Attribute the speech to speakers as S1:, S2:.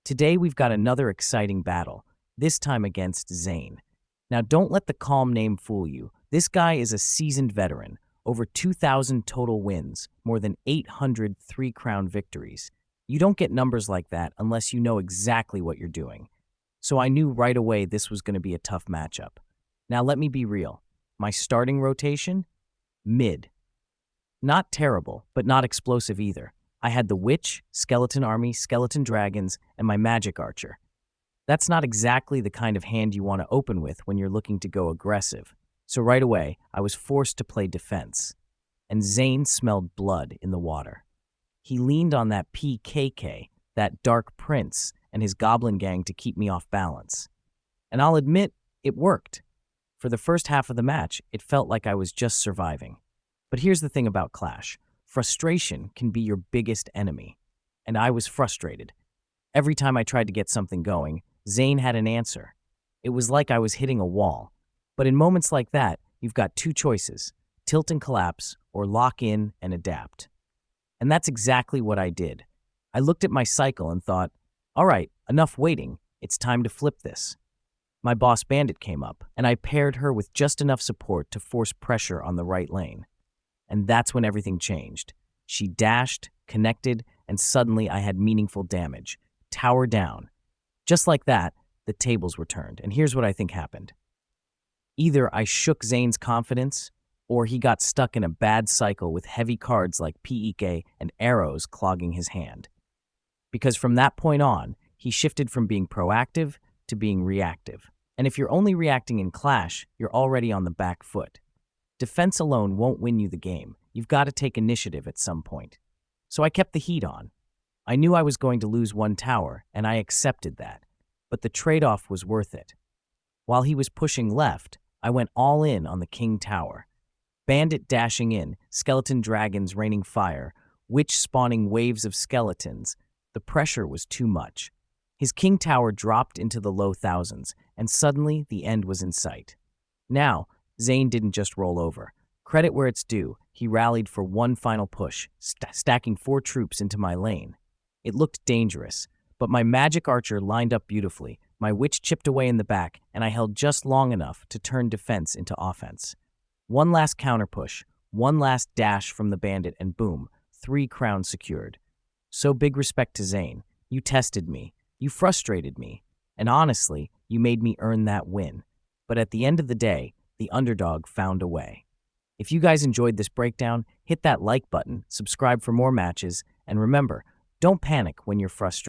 S1: Today we've got another exciting battle, this time against Zane. Now don't let the calm name fool you. This guy is a seasoned veteran, over 2,000 total wins, more than 800 three-crown victories. You don't get numbers like that unless you know exactly what you're doing. So I knew right away this was going to be a tough matchup. Now let me be real. My starting rotation? Mid. Not terrible, but not explosive either. I had the Witch, Skeleton Army, Skeleton Dragons, and my Magic Archer. That's not exactly the kind of hand you want to open with when you're looking to go aggressive. So right away, I was forced to play defense. And Zane smelled blood in the water. He leaned on that PKK, that Dark Prince, and his goblin gang to keep me off balance. And I'll admit, it worked. For the first half of the match, it felt like I was just surviving. But here's the thing about Clash. Frustration can be your biggest enemy. And I was frustrated. Every time I tried to get something going, Zane had an answer. It was like I was hitting a wall. But in moments like that, you've got two choices: tilt and collapse, or lock in and adapt. And that's exactly what I did. I looked at my cycle and thought, all right, enough waiting. It's time to flip this. My boss Bandit came up, and I paired her with just enough support to force pressure on the right lane. And that's when everything changed. She dashed, connected, and suddenly I had meaningful damage. Tower down. Just like that, the tables were turned, and here's what I think happened. Either I shook Zane's confidence, or he got stuck in a bad cycle with heavy cards like PEK and arrows clogging his hand. Because from that point on, he shifted from being proactive to being reactive. And if you're only reacting in Clash, you're already on the back foot. Defense alone won't win you the game. You've got to take initiative at some point. So I kept the heat on. I knew I was going to lose one tower, and I accepted that. But the trade-off was worth it. While he was pushing left, I went all in on the King Tower. Bandit dashing in, Skeleton Dragons raining fire, Witch spawning waves of skeletons. The pressure was too much. His King Tower dropped into the low thousands, and suddenly the end was in sight. Now, Zane didn't just roll over. Credit where it's due, he rallied for one final push, stacking 4 troops into my lane. It looked dangerous, but my Magic Archer lined up beautifully, my Witch chipped away in the back, and I held just long enough to turn defense into offense. One last counter push, one last dash from the Bandit, and boom, 3 crowns secured. So big respect to Zane. You tested me, you frustrated me, and honestly, you made me earn that win. But at the end of the day, the underdog found a way. If you guys enjoyed this breakdown, hit that like button, subscribe for more matches, and remember, don't panic when you're frustrated.